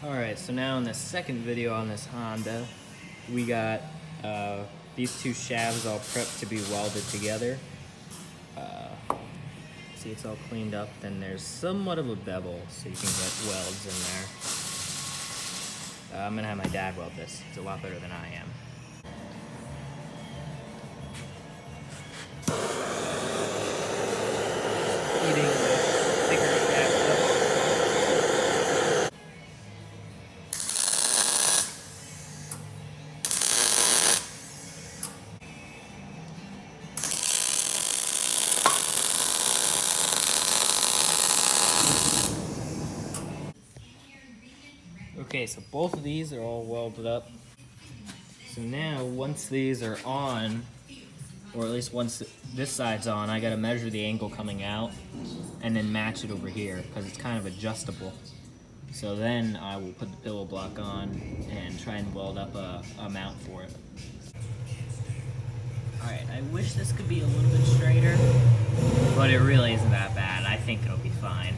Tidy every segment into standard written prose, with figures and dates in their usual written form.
Alright, so now in the second video on this Honda, we got these two shafts all prepped to be welded together. See, it's all cleaned up. Then there's somewhat of a bevel, so you can get welds in there. I'm gonna have my dad weld this. It's a lot better than I am. Eating thicker shaft up. Okay, so both of these are all welded up. So now, once these are on, or at least once this side's on, I gotta measure the angle coming out and then match it over here because it's kind of adjustable. So then I will put the pillow block on and try and weld up a mount for it. Alright, I wish this could be a little bit straighter, but it really isn't that bad. I think it'll be fine.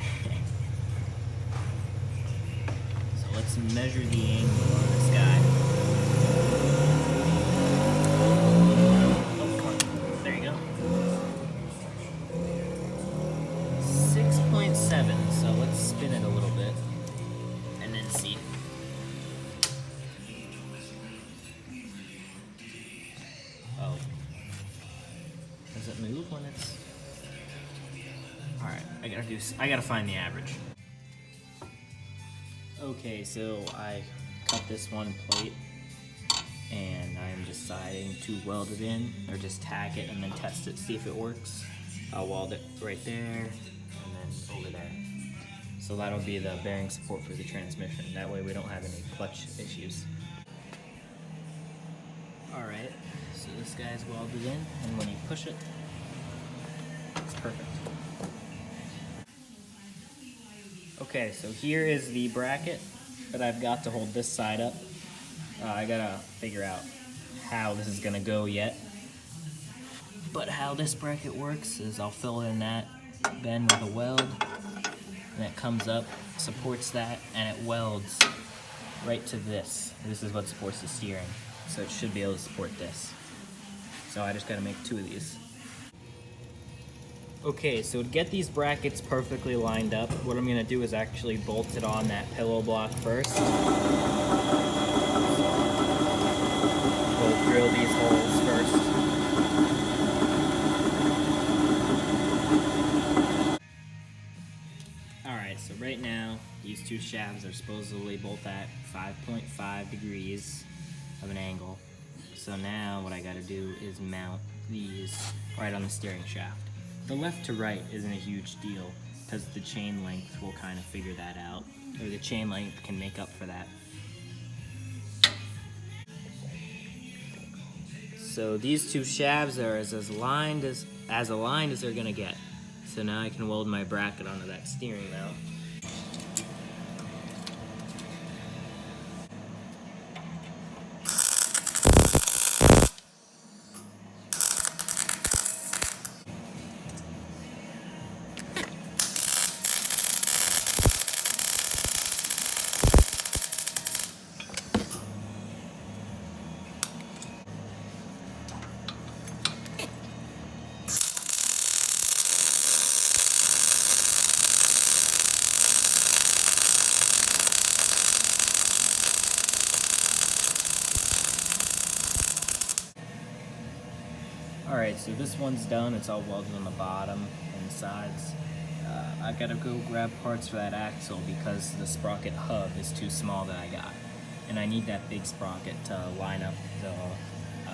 So let's measure the angle on this guy. Oh, come on. There you go. 6.7, so let's spin it a little bit and then see. Oh. Does it move when it's... Alright, I gotta find the average. Okay, so I cut this one plate and I'm deciding to weld it in or just tack it and then test it, see if it works. I'll weld it right there and then over there. So that'll be the bearing support for the transmission. That way we don't have any clutch issues. Alright, so this guy's welded in, and when you push it, it's perfect. Okay, so here is the bracket that I've got to hold this side up. I gotta figure out how this is gonna go yet. But how this bracket works is I'll fill in that bend with a weld, and it comes up, supports that, and it welds right to this. This is what supports the steering. So it should be able to support this. So I just gotta make two of these. Okay, so to get these brackets perfectly lined up, what I'm gonna do is actually bolt it on that pillow block first. We'll drill these holes first. Alright, so right now, these two shafts are supposedly both at 5.5 degrees of an angle. So now what I gotta do is mount these right on the steering shaft. The left to right isn't a huge deal because the chain length will kind of figure that out, or the chain length can make up for that. So these two shafts are as aligned as they're gonna get. So now I can weld my bracket onto that steering mount. Alright, so this one's done. It's all welded on the bottom and the sides. I gotta go grab parts for that axle because the sprocket hub is too small that I got. And I need that big sprocket to line up the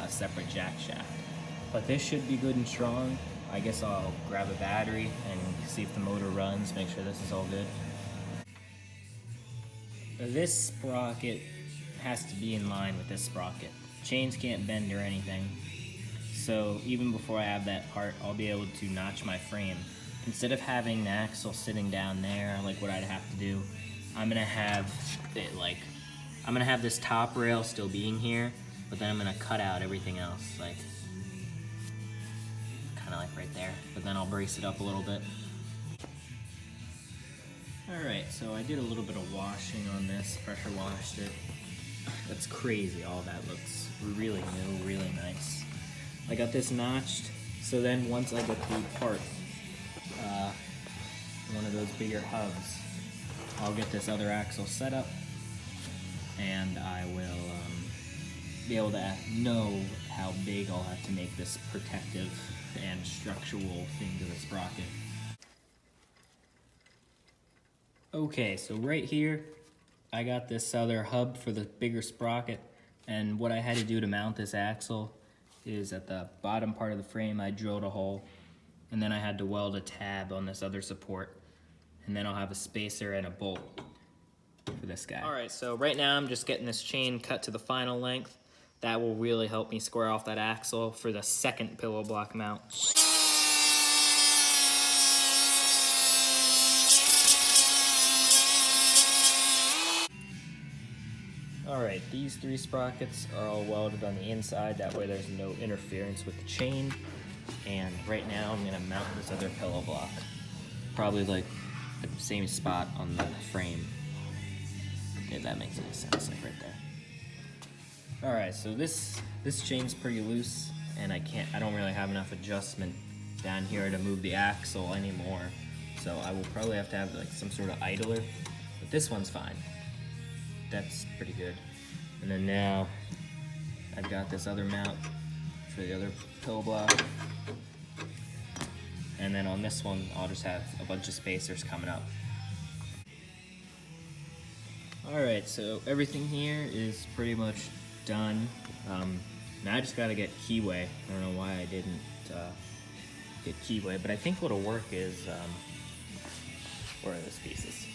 separate jack shaft. But this should be good and strong. I guess I'll grab a battery and see if the motor runs, make sure this is all good. This sprocket has to be in line with this sprocket. Chains can't bend or anything. So even before I have that part, I'll be able to notch my frame. Instead of having the axle sitting down there, like what I'd have to do, I'm gonna have it I'm gonna have this top rail still being here, but then I'm gonna cut out everything else, like kind of like right there. But then I'll brace it up a little bit. Alright, so I did a little bit of washing on this, pressure washed it. That's crazy, all that looks really new, really nice. I got this notched, so then once I get the part, one of those bigger hubs, I'll get this other axle set up, and I will be able to know how big I'll have to make this protective and structural thing to the sprocket. Okay, so right here, I got this other hub for the bigger sprocket, and what I had to do to mount this axle is at the bottom part of the frame I drilled a hole, and then I had to weld a tab on this other support, and then I'll have a spacer and a bolt for this guy. Alright, so right now I'm just getting this chain cut to the final length. That will really help me square off that axle for the second pillow block mount. Alright, these 3 sprockets are all welded on the inside, that way there's no interference with the chain. And right now I'm going to mount this other pillow block. Probably like the same spot on the frame. If that makes any sense, like right there. Alright, so this chain's pretty loose, and I don't really have enough adjustment down here to move the axle anymore. So I will probably have to have like some sort of idler, but this one's fine. That's pretty good. And then now I've got this other mount for the other pillow block. And then on this one, I'll just have a bunch of spacers coming up. Alright, so everything here is pretty much done. Now I just gotta get keyway. I don't know why I didn't get keyway, but I think what'll work is, where are those pieces?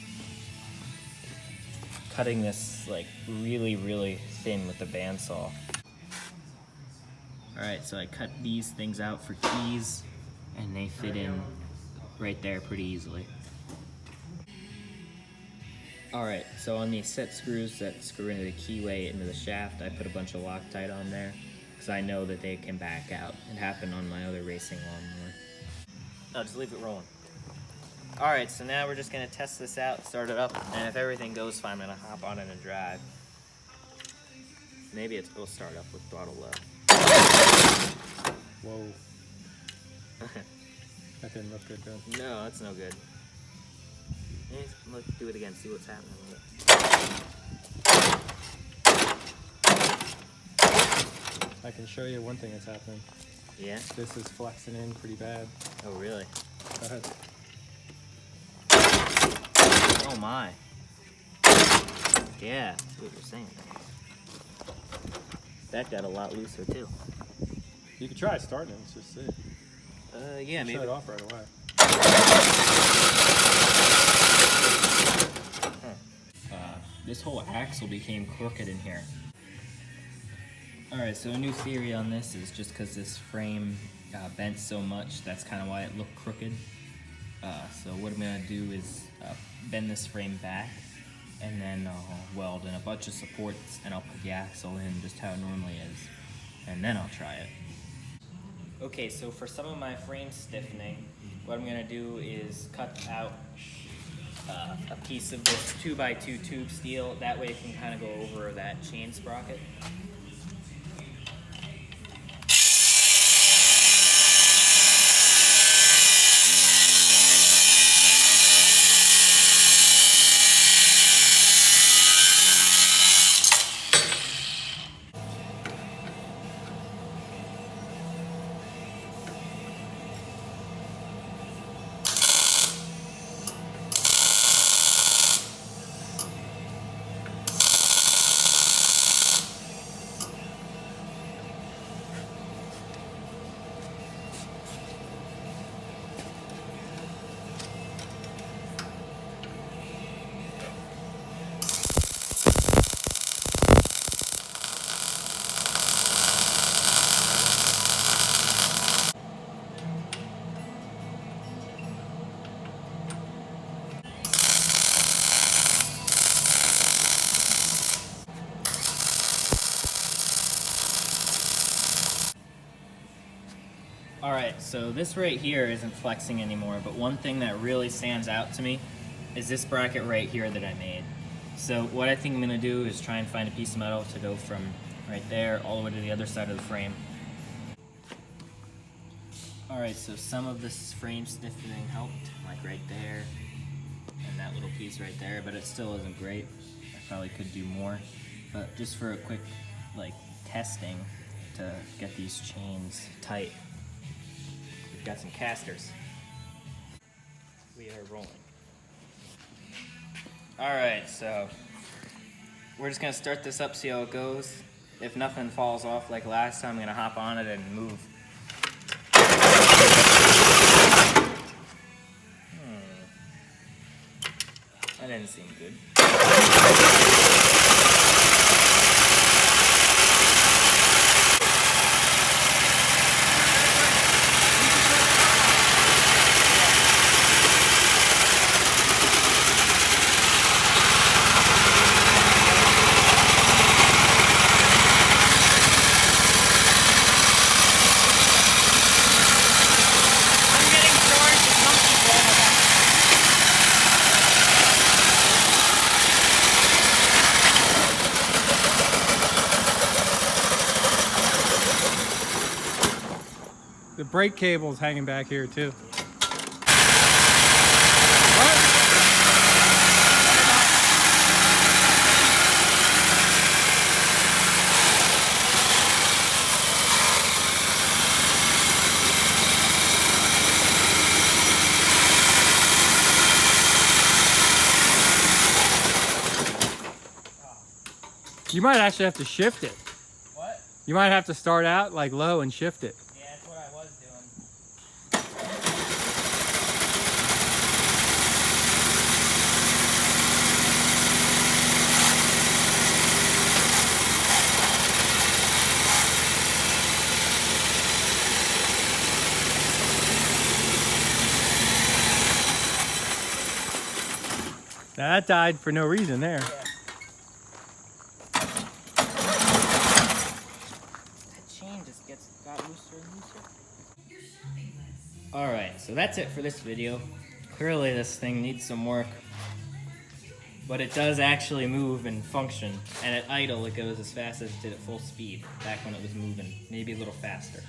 Cutting this like really, really thin with the bandsaw. Alright, so I cut these things out for keys, and they fit in right there pretty easily. Alright, so on these set screws that screw into the keyway into the shaft, I put a bunch of Loctite on there, because I know that they can back out. It happened on my other racing lawnmower. No, just leave it rolling. Alright, so now we're just going to test this out, start it up, and if everything goes fine, I'm going to hop on it and drive. Maybe it'll start up with throttle low. Whoa. That didn't look good, though. No, that's no good. Let's do it again, see what's happening with it. I can show you one thing that's happening. Yeah? This is flexing in pretty bad. Oh, really? Go ahead. Oh my. Yeah, that's what you're saying. That got a lot looser too. You could try starting it, let's just see. Yeah, maybe. Shut it off right away. This whole axle became crooked in here. Alright, so a new theory on this is just because this frame bent so much, that's kind of why it looked crooked. So what I'm going to do is bend this frame back, and then I'll weld in a bunch of supports, and I'll put the axle in just how it normally is, and then I'll try it. Okay, so for some of my frame stiffening, what I'm going to do is cut out a piece of this 2x2 tube steel. That way it can kind of go over that chain sprocket. Alright, so this right here isn't flexing anymore, but one thing that really stands out to me is this bracket right here that I made. So what I think I'm gonna do is try and find a piece of metal to go from right there all the way to the other side of the frame. Alright, so some of this frame stiffening helped, like right there, and that little piece right there, but it still isn't great. I probably could do more, but just for a quick, like, testing to get these chains tight, we've got some casters. We are rolling. Alright, so we're just gonna start this up, see how it goes. If nothing falls off like last time, I'm gonna hop on it and move. That didn't seem good. The brake cable's hanging back here too. You might actually have to shift it. What? You might have to start out like low and shift it. Yeah, that's what I was doing. Now that died for no reason there. Yeah. Chain just got looser and looser. Alright, so that's it for this video. Clearly this thing needs some work, but it does actually move and function, and at idle it goes as fast as it did at full speed back when it was moving, maybe a little faster.